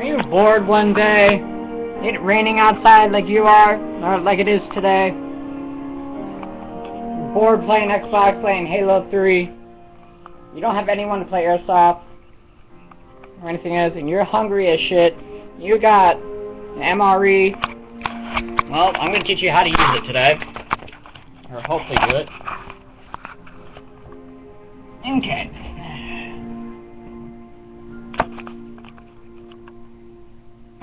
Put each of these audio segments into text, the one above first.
you bored one day? It raining outside like you are, or like it is today? You're bored playing Xbox, playing Halo 3. You don't have anyone to play Airsoft or anything else, and you're hungry as shit. You got an MRE. Well, I'm gonna teach you how to use it today, or hopefully do it. Okay.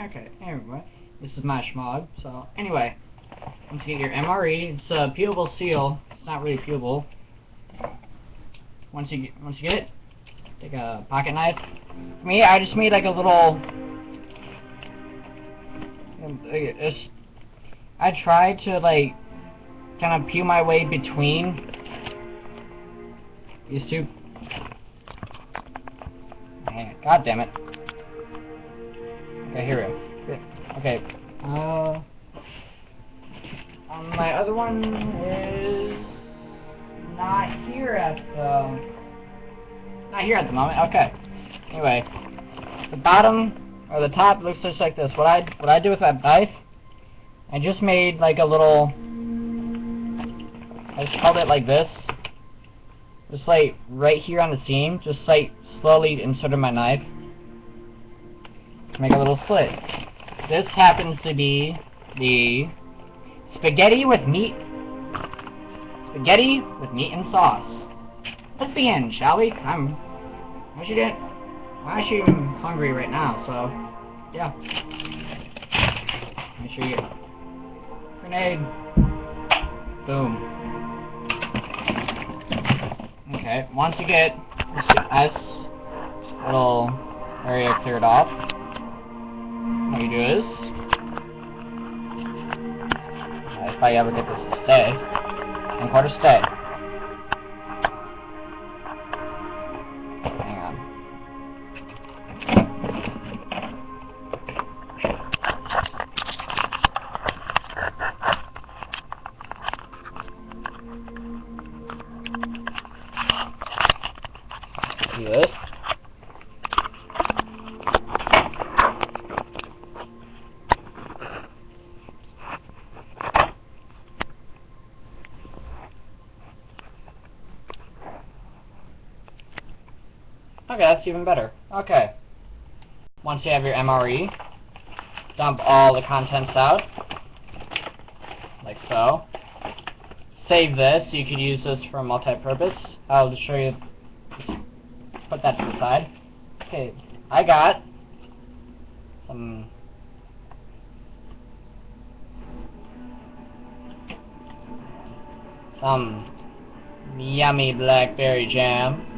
Okay, anyway, this is my schmog. So, anyway, once you get your MRE, it's a pewable seal. It's not really pewable. Once you get it, take a pocket knife. For me, I just made like a little. I tried to like kind of pew my way between these two. God damn it. Okay, here we go. Okay. My other one is not here at the moment. Okay. Anyway, the bottom or the top looks just like this. What I do with that knife, I just made like a little. I just held it like this. Just like right here on the seam. Just like slowly inserted my knife. Make a little slit. This happens to be the spaghetti with meat and sauce. Let's begin, shall we? I'm actually hungry right now, so yeah. Make sure you get grenade. Boom. Okay, once you get this little area cleared off, what you do is, if I ever get this to stay, 1/4 stay. Hang on. Do this. Okay, that's even better. Okay. Once you have your MRE, dump all the contents out, like so. Save this. You could use this for multi-purpose. I'll just show you. Just put that to the side. Okay, I got some yummy blackberry jam.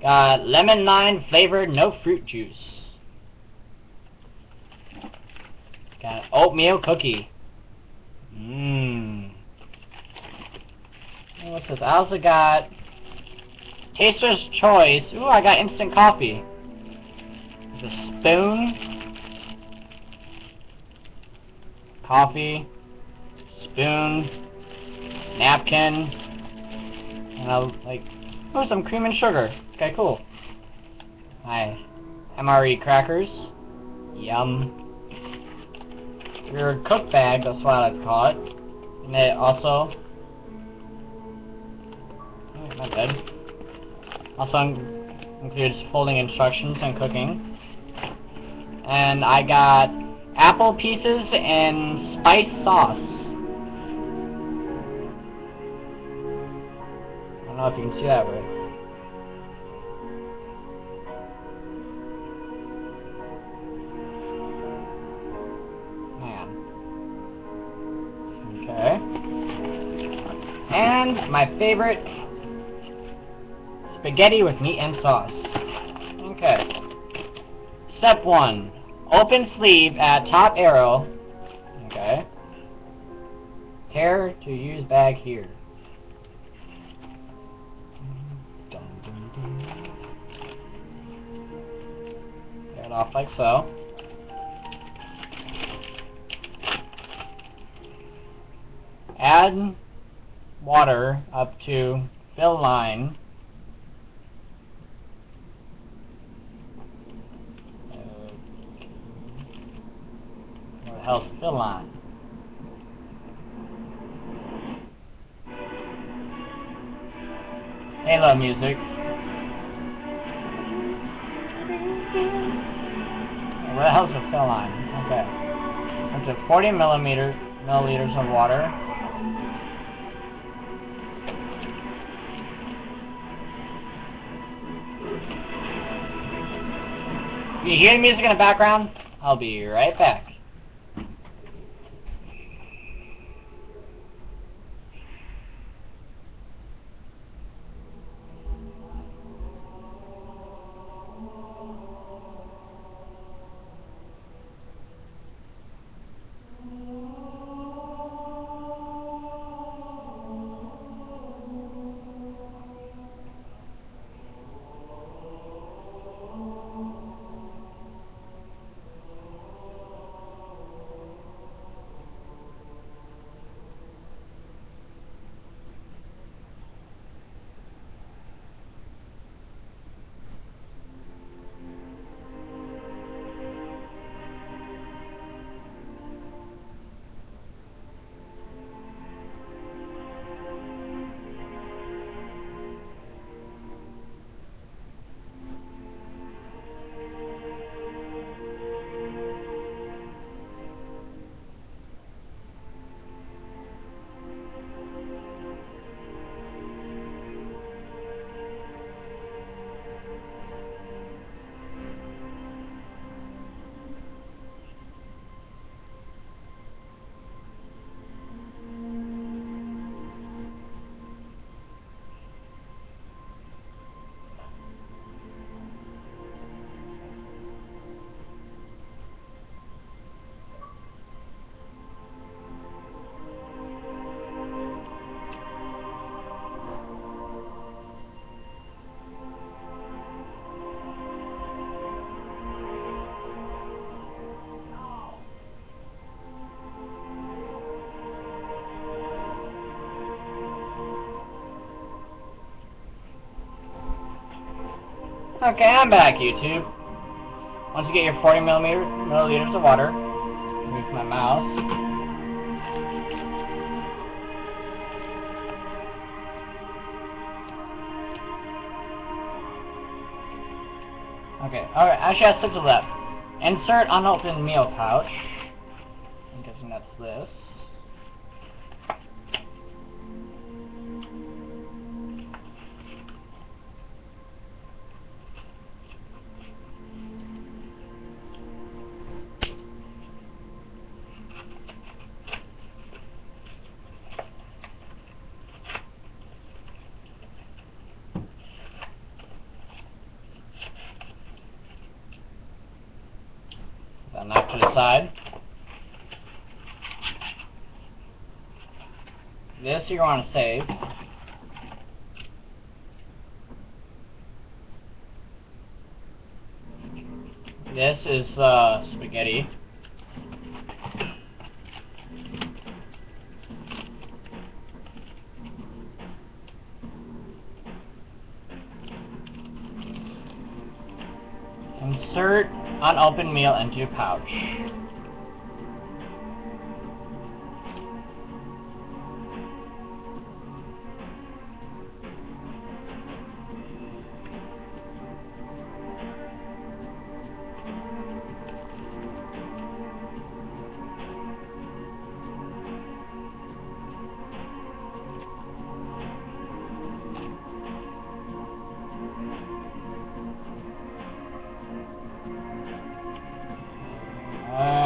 Got lemon lime flavored no fruit juice. Got an oatmeal cookie. What's this? I also got Taster's Choice. Ooh, I got instant coffee. There's a spoon. Coffee. Spoon. Napkin. And I'll like. Oh, some cream and sugar. Okay, cool. My MRE crackers. Yum. Your cook bag, that's what I like to call it. And it also... Oh, not bad. Also includes folding instructions and cooking. And I got apple pieces and spice sauce. I don't know if you can see that right. Okay. And my favorite, spaghetti with meat and sauce. Okay. Step 1. Open sleeve at top arrow. Okay. Tear to use bag here. Tear it off like so. Add water up to fill line. hell's fill line? Halo music. Where the hell's the fill line? Okay. Up to 40 milliliters of water. You hear the music in the background? I'll be right back. Okay, I'm back, YouTube. Once you get your 40 milliliters of water, move my mouse. Okay, alright, actually I stick to left. Insert unopened meal pouch. I'm guessing that's this. That knife to the side. This you want to save. This is spaghetti. Insert unopened meal into pouch.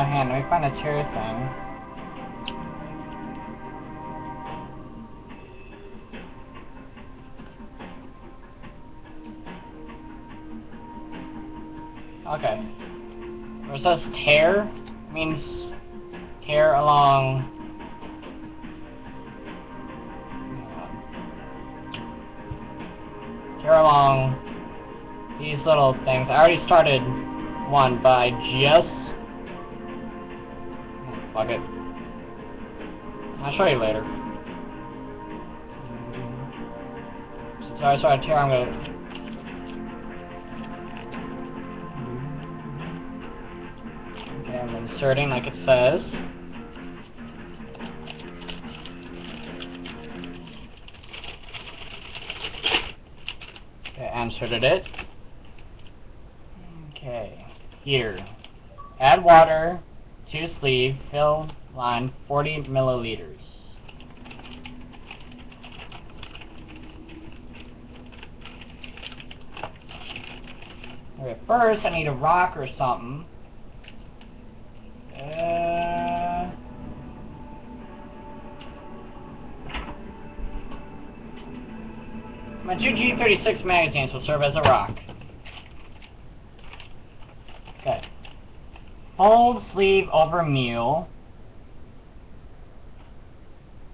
Hang on, let me find a chair thing. Okay. Where it says tear, means tear along. Tear along these little things. I already started one, but I just. Fuck it. I'll show you later. Since I started tear, I'm gonna. Okay, I'm inserting like it says. Okay, I inserted it. Okay, here. Add water to sleeve, fill line 40 milliliters. Okay, first I need a rock or something. My two G36 magazines will serve as a rock. Okay. Fold sleeve over mule.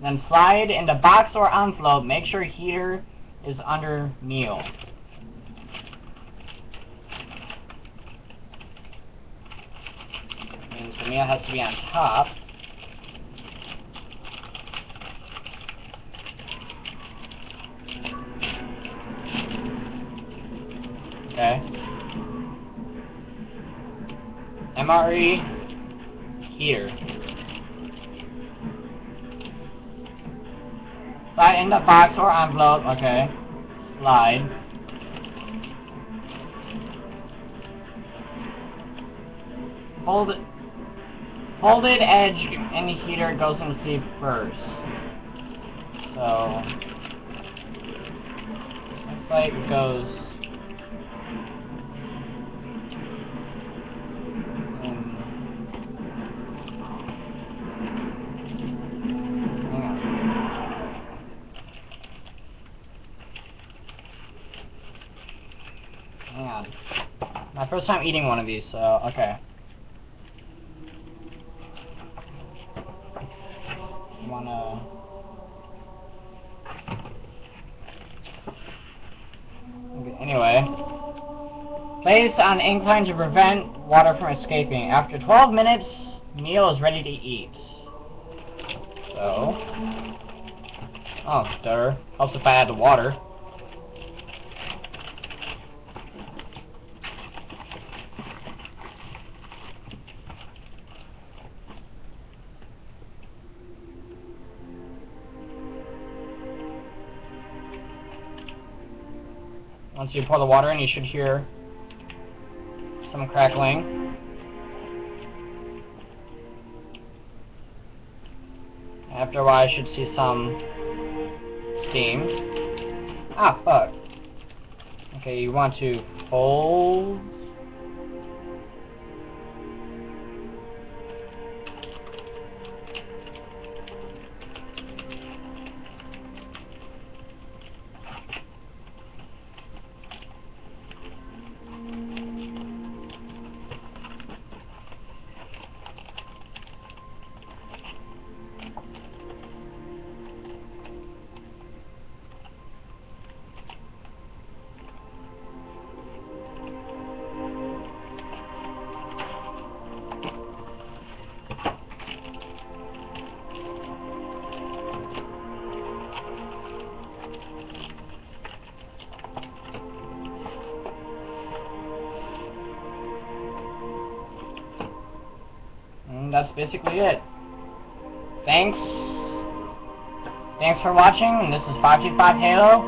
Then slide into box or envelope. Make sure heater is under mule. And so mule has to be on top. Okay. MRE heater. Slide in the box or envelope. Okay. Slide. Folded edge in the heater goes in the sleeve first. So looks like it goes hang on. My first time eating one of these, so okay. Okay, anyway. Place on incline to prevent water from escaping. After 12 minutes, meal is ready to eat. So, oh, duh. Helps if I add the water. Once you pour the water in, you should hear some crackling. After a while, I should see some steam. Ah, fuck. Okay, you want to fold. And that's basically it. Thanks for watching, and this is 525 Halo,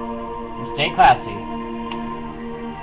and stay classy.